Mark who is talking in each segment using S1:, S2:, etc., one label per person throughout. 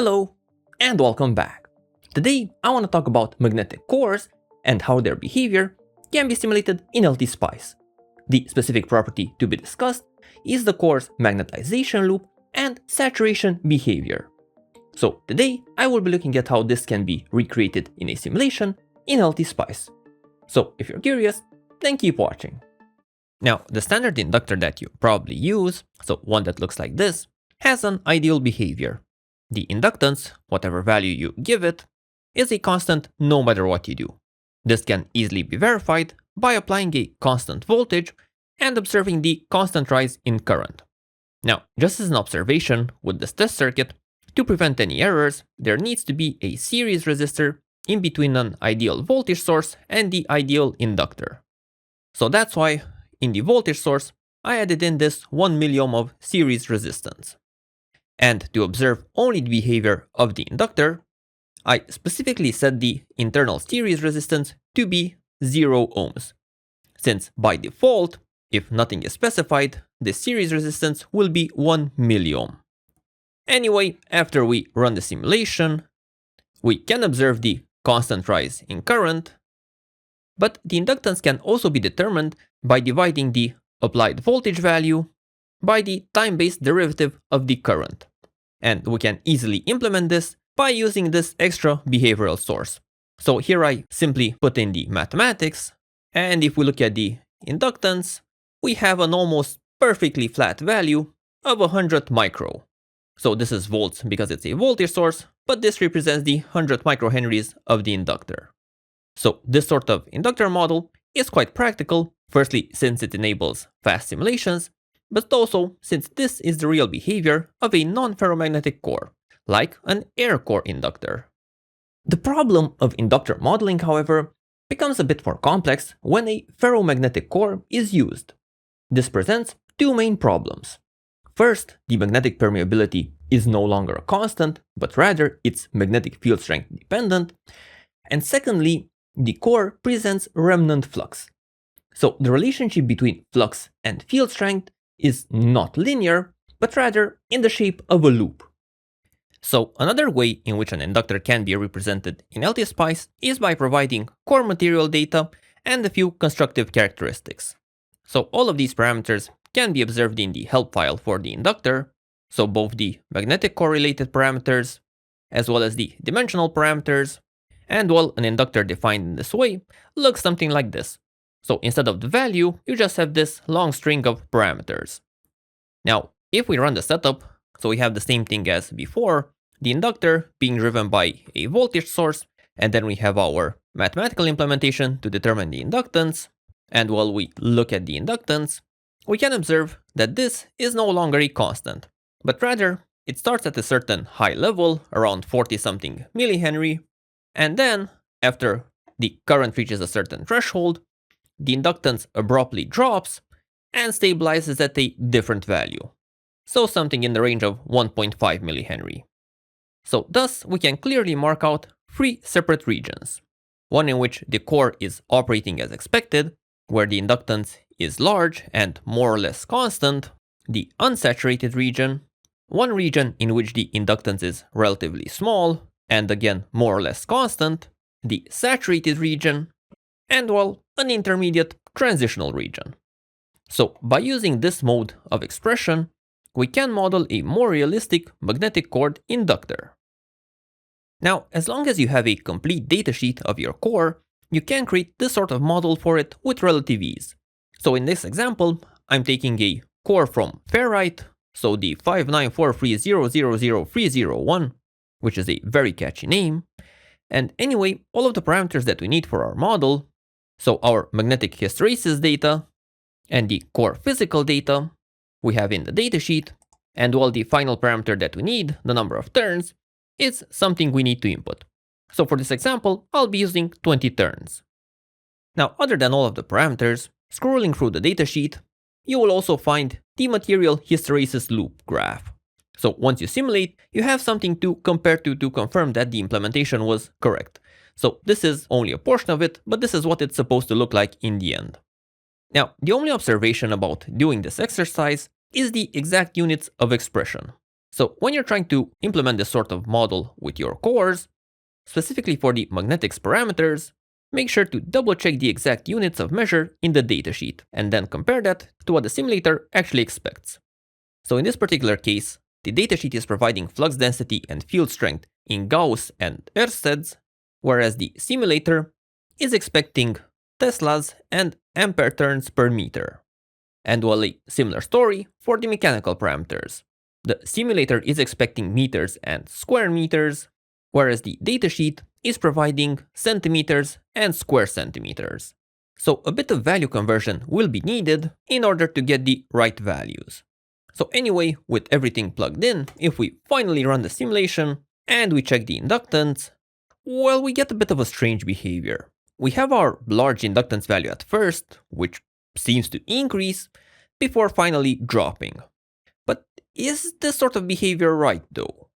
S1: Hello, and welcome back. Today, I want to talk about magnetic cores and how their behavior can be simulated in LTspice. The specific property to be discussed is the core's magnetization loop and saturation behavior. So today, I will be looking at how this can be recreated in a simulation in LTspice. So if you're curious, then keep watching. Now, the standard inductor that you probably use, so one that looks like this, has an ideal behavior. The inductance, whatever value you give it, is a constant no matter what you do. This can easily be verified by applying a constant voltage and observing the constant rise in current. Now, just as an observation with this test circuit, to prevent any errors, there needs to be a series resistor in between an ideal voltage source and the ideal inductor. So that's why, in the voltage source, I added in this 1 milliohm of series resistance. And to observe only the behavior of the inductor, I specifically set the internal series resistance to be 0 ohms, since by default, if nothing is specified, the series resistance will be 1 milliohm. Anyway, after we run the simulation, we can observe the constant rise in current, but the inductance can also be determined by dividing the applied voltage value by the time-based derivative of the current. And we can easily implement this by using this extra behavioral source. So here I simply put in the mathematics, and if we look at the inductance, we have an almost perfectly flat value of 100 micro. So this is volts because it's a voltage source, but this represents the 100 microhenries of the inductor. So this sort of inductor model is quite practical, firstly since it enables fast simulations, but also since this is the real behavior of a non-ferromagnetic core, like an air core inductor. The problem of inductor modeling, however, becomes a bit more complex when a ferromagnetic core is used. This presents two main problems. First, the magnetic permeability is no longer a constant, but rather it's magnetic field strength dependent. And secondly, the core presents remnant flux. So the relationship between flux and field strength is not linear, but rather in the shape of a loop. So another way in which an inductor can be represented in LTspice is by providing core material data and a few constructive characteristics. So all of these parameters can be observed in the help file for the inductor, so both the magnetic core related parameters, as well as the dimensional parameters, and well, an inductor defined in this way looks something like this. So instead of the value, you just have this long string of parameters. Now, if we run the setup, so we have the same thing as before, the inductor being driven by a voltage source, and then we have our mathematical implementation to determine the inductance. And while we look at the inductance, we can observe that this is no longer a constant, but rather it starts at a certain high level, around 40 something millihenry, and then after the current reaches a certain threshold, the inductance abruptly drops and stabilizes at a different value. So something in the range of 1.5 millihenry. So thus we can clearly mark out three separate regions. One in which the core is operating as expected, where the inductance is large and more or less constant, the unsaturated region, one region in which the inductance is relatively small, and again more or less constant, the saturated region, and well, an intermediate transitional region. So by using this mode of expression, we can model a more realistic magnetic core inductor. Now, as long as you have a complete datasheet of your core, you can create this sort of model for it with relative ease. So in this example, I'm taking a core from ferrite, so the 594300301, which is a very catchy name. And anyway, all of the parameters that we need for our model, so our magnetic hysteresis data and the core physical data, we have in the datasheet, and while the final parameter that we need, the number of turns, is something we need to input. So for this example, I'll be using 20 turns. Now, other than all of the parameters, scrolling through the datasheet, you will also find the material hysteresis loop graph. So once you simulate, you have something to compare to confirm that the implementation was correct. So this is only a portion of it, but this is what it's supposed to look like in the end. Now, the only observation about doing this exercise is the exact units of expression. So when you're trying to implement this sort of model with your cores, specifically for the magnetics parameters, make sure to double check the exact units of measure in the datasheet, and then compare that to what the simulator actually expects. So in this particular case, the datasheet is providing flux density and field strength in Gauss and FesZ, whereas the simulator is expecting Teslas and ampere turns per meter. And while a similar story for the mechanical parameters. The simulator is expecting meters and square meters, whereas the datasheet is providing centimeters and square centimeters. So a bit of value conversion will be needed in order to get the right values. So anyway, with everything plugged in, if we finally run the simulation and we check the inductance, well, we get a bit of a strange behavior. We have our large inductance value at first, which seems to increase before finally dropping. But is this sort of behavior right though?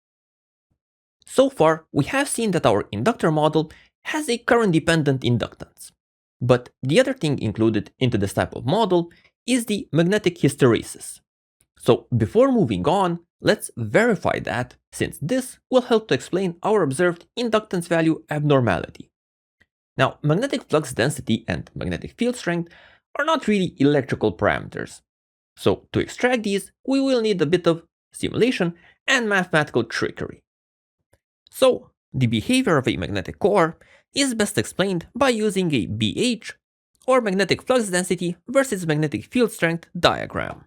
S1: So far, we have seen that our inductor model has a current-dependent inductance. But the other thing included into this type of model is the magnetic hysteresis. So before moving on, let's verify that, since this will help to explain our observed inductance value abnormality. Now, magnetic flux density and magnetic field strength are not really electrical parameters. So to extract these, we will need a bit of simulation and mathematical trickery. So the behavior of a magnetic core is best explained by using a BH, or magnetic flux density versus magnetic field strength diagram.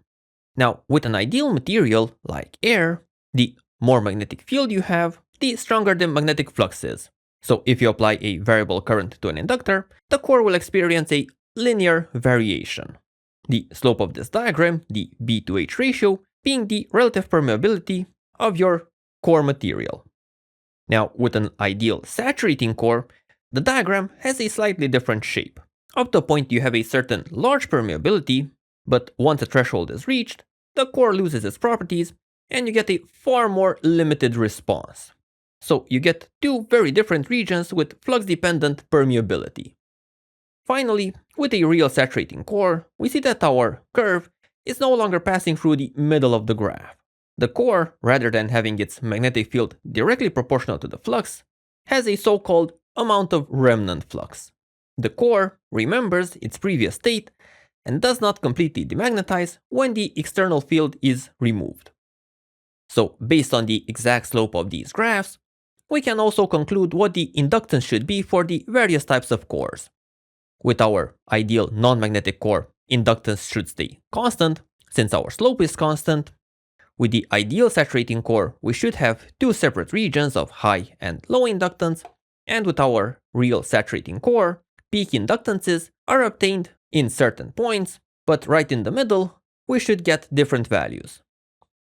S1: Now, with an ideal material like air, the more magnetic field you have, the stronger the magnetic flux is. So if you apply a variable current to an inductor, the core will experience a linear variation. The slope of this diagram, the B to H ratio, being the relative permeability of your core material. Now, with an ideal saturating core, the diagram has a slightly different shape. Up to a point you have a certain large permeability, but once a threshold is reached, the core loses its properties and you get a far more limited response. So you get two very different regions with flux-dependent permeability. Finally, with a real saturating core, we see that our curve is no longer passing through the middle of the graph. The core, rather than having its magnetic field directly proportional to the flux, has a so-called amount of remnant flux. The core remembers its previous state and does not completely demagnetize when the external field is removed. So, based on the exact slope of these graphs, we can also conclude what the inductance should be for the various types of cores. With our ideal non-magnetic core, inductance should stay constant, since our slope is constant. With the ideal saturating core, we should have two separate regions of high and low inductance, and with our real saturating core, peak inductances are obtained in certain points, but right in the middle, we should get different values.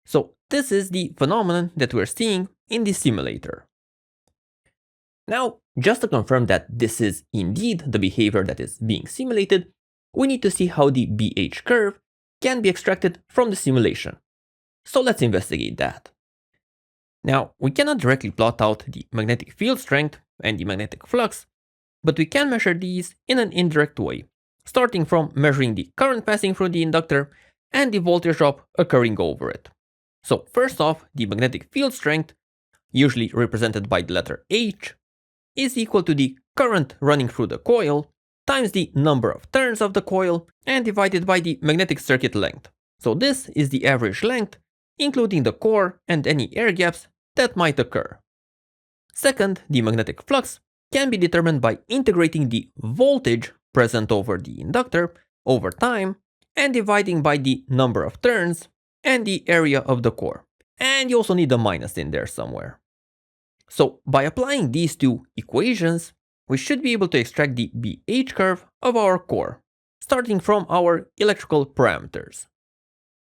S1: So this is the phenomenon that we're seeing in the simulator. Now, just to confirm that this is indeed the behavior that is being simulated, we need to see how the BH curve can be extracted from the simulation. So let's investigate that. Now, we cannot directly plot out the magnetic field strength and the magnetic flux, but we can measure these in an indirect way, starting from measuring the current passing through the inductor and the voltage drop occurring over it. So first off, the magnetic field strength, usually represented by the letter H, is equal to the current running through the coil times the number of turns of the coil and divided by the magnetic circuit length. So this is the average length, including the core and any air gaps that might occur. Second, the magnetic flux can be determined by integrating the voltage present over the inductor over time and dividing by the number of turns and the area of the core. And you also need a minus in there somewhere. So by applying these two equations, we should be able to extract the BH curve of our core, starting from our electrical parameters.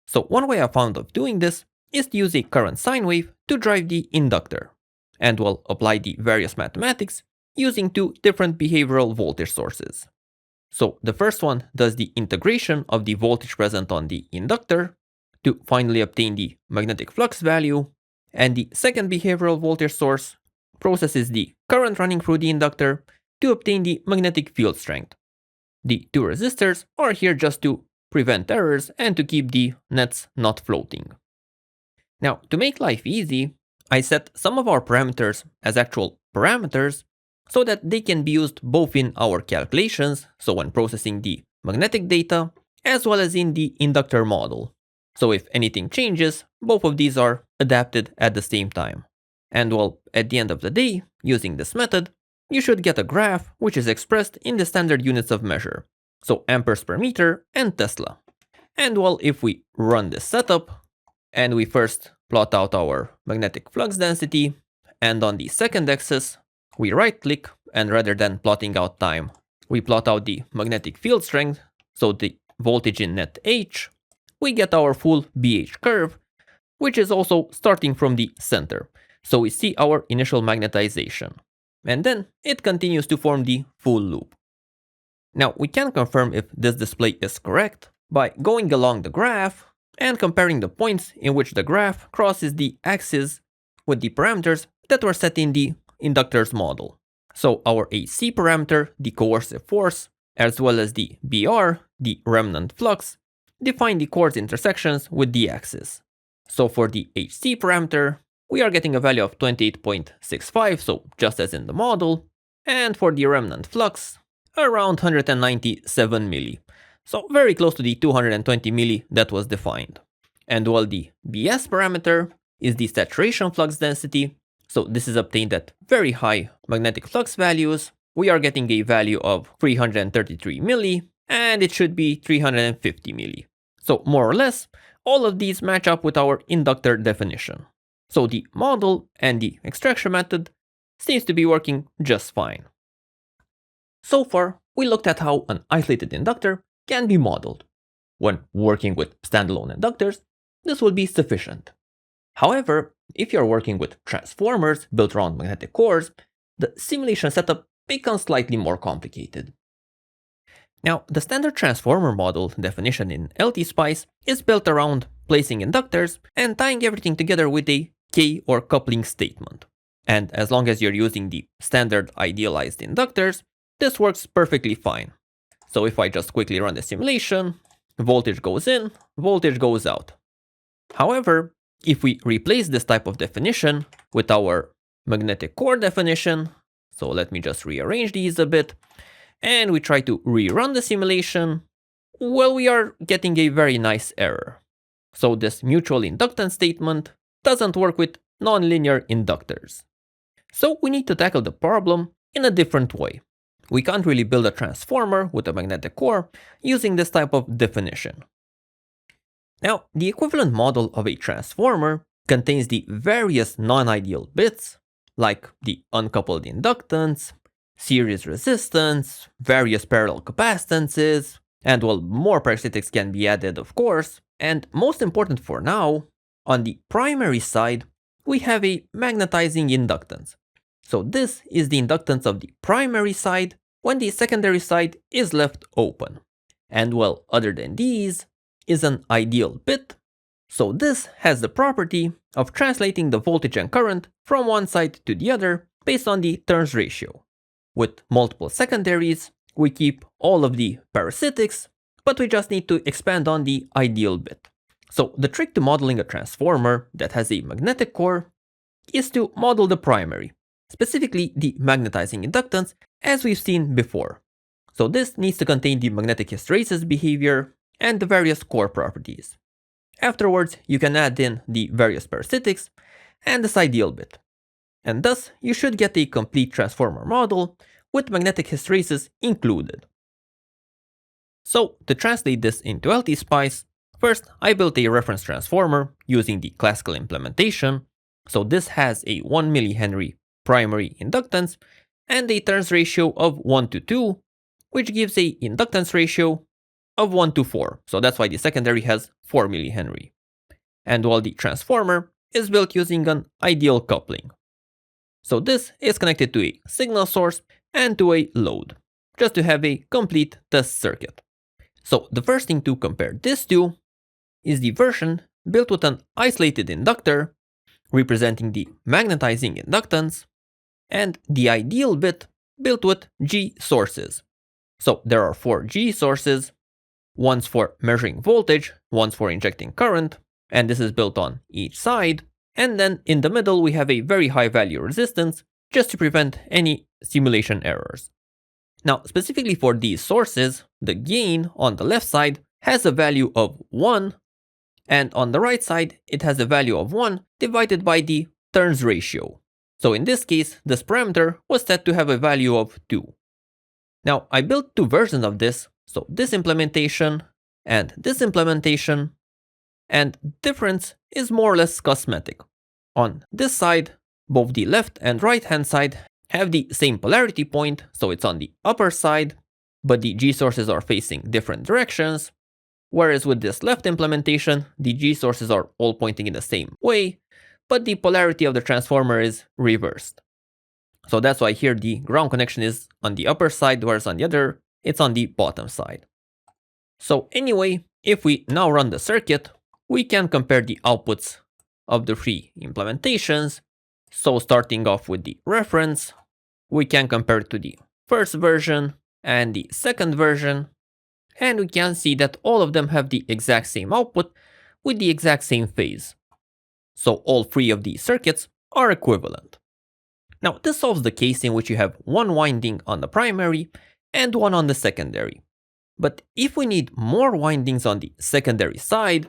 S1: So one way I found of doing this is to use a current sine wave to drive the inductor, and we'll apply the various mathematics using two different behavioral voltage sources. So the first one does the integration of the voltage present on the inductor to finally obtain the magnetic flux value, and the second behavioral voltage source processes the current running through the inductor to obtain the magnetic field strength. The two resistors are here just to prevent errors and to keep the nets not floating. Now, to make life easy, I set some of our parameters as actual parameters so that they can be used both in our calculations, so when processing the magnetic data, as well as in the inductor model. So if anything changes, both of these are adapted at the same time. And well, at the end of the day, using this method, you should get a graph which is expressed in the standard units of measure, so amperes per meter and Tesla. And well, if we run this setup, and we first plot out our magnetic flux density, and on the second axis, we right-click, and rather than plotting out time, we plot out the magnetic field strength, so the voltage in net H, we get our full BH curve, which is also starting from the center. So we see our initial magnetization, and then it continues to form the full loop. Now we can confirm if this display is correct by going along the graph and comparing the points in which the graph crosses the axis with the parameters that were set in the inductors model. So our AC parameter, the coercive force, as well as the BR, the remnant flux, define the coarse intersections with the axis. So for the HC parameter, we are getting a value of 28.65, so just as in the model, and for the remnant flux, around 197 milli. So very close to the 220 milli that was defined. And while the BS parameter is the saturation flux density, so this is obtained at very high magnetic flux values, we are getting a value of 333 milli, and it should be 350 milli. So more or less, all of these match up with our inductor definition. So the model and the extraction method seems to be working just fine. So far, we looked at how an isolated inductor can be modeled. When working with standalone inductors, this will be sufficient. However, if you're working with transformers built around magnetic cores, the simulation setup becomes slightly more complicated. Now, the standard transformer model definition in LTspice is built around placing inductors and tying everything together with a K or coupling statement. And as long as you're using the standard idealized inductors, this works perfectly fine. So if I just quickly run the simulation, voltage goes in, voltage goes out. However, if we replace this type of definition with our magnetic core definition, so let me just rearrange these a bit, and we try to rerun the simulation, well, we are getting a very nice error. So this mutual inductance statement doesn't work with nonlinear inductors. So we need to tackle the problem in a different way. We can't really build a transformer with a magnetic core using this type of definition. Now, the equivalent model of a transformer contains the various non-ideal bits, like the uncoupled inductance, series resistance, various parallel capacitances, and well, more parasitics can be added, of course. And most important for now, on the primary side, we have a magnetizing inductance. So this is the inductance of the primary side when the secondary side is left open. And well, other than these is an ideal bit. So this has the property of translating the voltage and current from one side to the other based on the turns ratio. With multiple secondaries, we keep all of the parasitics, but we just need to expand on the ideal bit. So the trick to modeling a transformer that has a magnetic core is to model the primary, specifically the magnetizing inductance, as we've seen before. So this needs to contain the magnetic hysteresis behavior and the various core properties. Afterwards, you can add in the various parasitics and this ideal bit. And thus, you should get a complete transformer model with magnetic hysteresis included. So, to translate this into LTspice, first I built a reference transformer using the classical implementation. So this has a 1 mH primary inductance and a turns ratio of 1 to 2, which gives a inductance ratio of 1 to 4. So that's why the secondary has 4 mH. And while the transformer is built using an ideal coupling. So this is connected to a signal source and to a load, just to have a complete test circuit. So the first thing to compare this to is the version built with an isolated inductor representing the magnetizing inductance and the ideal bit built with G sources. So there are 4 G sources, one's for measuring voltage, one's for injecting current, and this is built on each side. And then in the middle, we have a very high value resistance just to prevent any simulation errors. Now, specifically for these sources, the gain on the left side has a value of 1, and on the right side, it has a value of 1 divided by the turns ratio. So in this case, this parameter was set to have a value of 2. Now, I built two versions of this, so this implementation, and difference is more or less cosmetic. On this side, both the left and right hand side have the same polarity point, so it's on the upper side, but the G sources are facing different directions, whereas with this left implementation, the G sources are all pointing in the same way, but the polarity of the transformer is reversed. So that's why here the ground connection is on the upper side, whereas on the other, it's on the bottom side. So anyway, if we now run the circuit, we can compare the outputs of the three implementations. So starting off with the reference, we can compare it to the first version and the second version, and we can see that all of them have the exact same output with the exact same phase. So all three of these circuits are equivalent. Now this solves the case in which you have one winding on the primary and one on the secondary. But if we need more windings on the secondary side,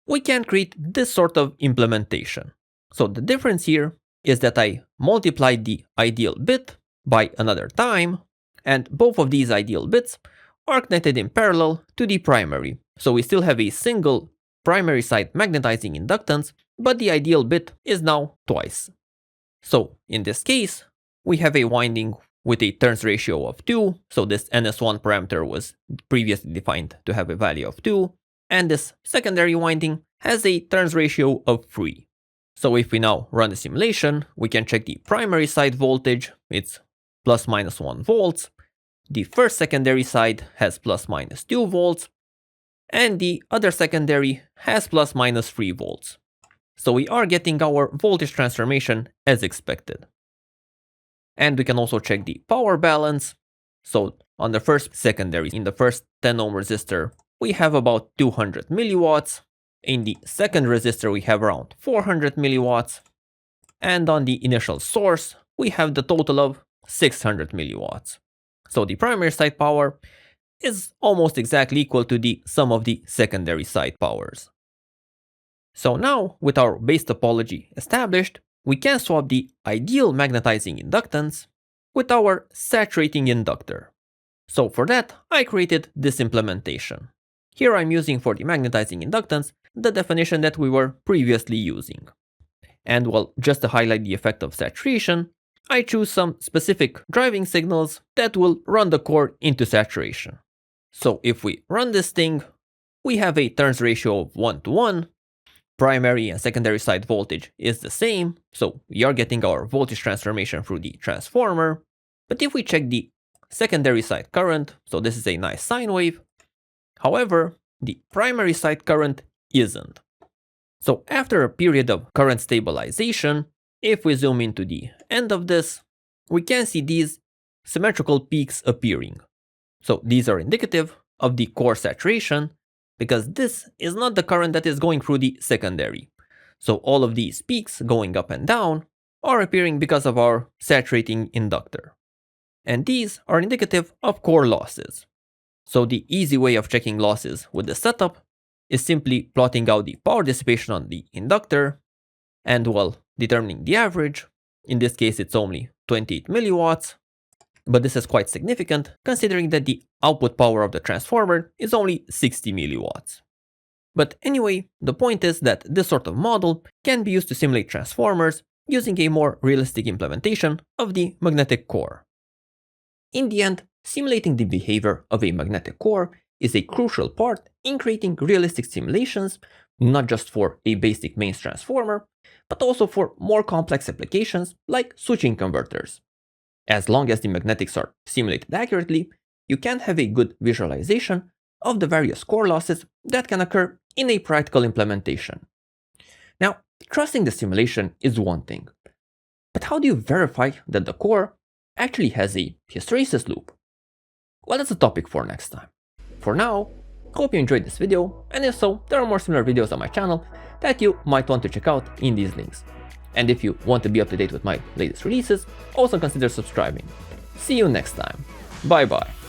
S1: we can create this sort of implementation. So the difference here is that I multiplied the ideal bit by another time, and both of these ideal bits are connected in parallel to the primary. So we still have a single primary side magnetizing inductance, but the ideal bit is now twice. So in this case, we have a winding with a turns ratio of 2, so this NS1 parameter was previously defined to have a value of 2, and this secondary winding has a turns ratio of 3. So if we now run the simulation, we can check the primary side voltage, it's plus minus 1 volts, the first secondary side has plus minus 2 volts, and the other secondary has plus minus 3 volts. So we are getting our voltage transformation as expected. And we can also check the power balance. So on the first secondary, in the first 10 ohm resistor, we have about 200 milliwatts. In the second resistor, we have around 400 milliwatts. And on the initial source, we have the total of 600 milliwatts. So the primary side power is almost exactly equal to the sum of the secondary side powers. So now, with our base topology established, we can swap the ideal magnetizing inductance with our saturating inductor. So for that, I created this implementation. Here I'm using for the magnetizing inductance the definition that we were previously using. And well, just to highlight the effect of saturation, I choose some specific driving signals that will run the core into saturation. So if we run this thing, we have a turns ratio of 1:1. Primary and secondary side voltage is the same, so we are getting our voltage transformation through the transformer. But if we check the secondary side current, so this is a nice sine wave. However, the primary side current isn't. So after a period of current stabilization, if we zoom into the end of this, we can see these symmetrical peaks appearing. So these are indicative of the core saturation, because this is not the current that is going through the secondary. So all of these peaks going up and down are appearing because of our saturating inductor. And these are indicative of core losses. So the easy way of checking losses with the setup is simply plotting out the power dissipation on the inductor and, well, determining the average. In this case, it's only 28 milliwatts. But this is quite significant considering that the output power of the transformer is only 60 milliwatts. But anyway, the point is that this sort of model can be used to simulate transformers using a more realistic implementation of the magnetic core. In the end, simulating the behavior of a magnetic core is a crucial part in creating realistic simulations, not just for a basic mains transformer, but also for more complex applications like switching converters. As long as the magnetics are simulated accurately, you can have a good visualization of the various core losses that can occur in a practical implementation. Now, trusting the simulation is one thing, but how do you verify that the core actually has a hysteresis loop? Well, that's a topic for next time. For now, Hope you enjoyed this video, and if so, there are more similar videos on my channel that you might want to check out in these links. And if you want to be up to date with my latest releases, also consider subscribing. See you next time. Bye bye.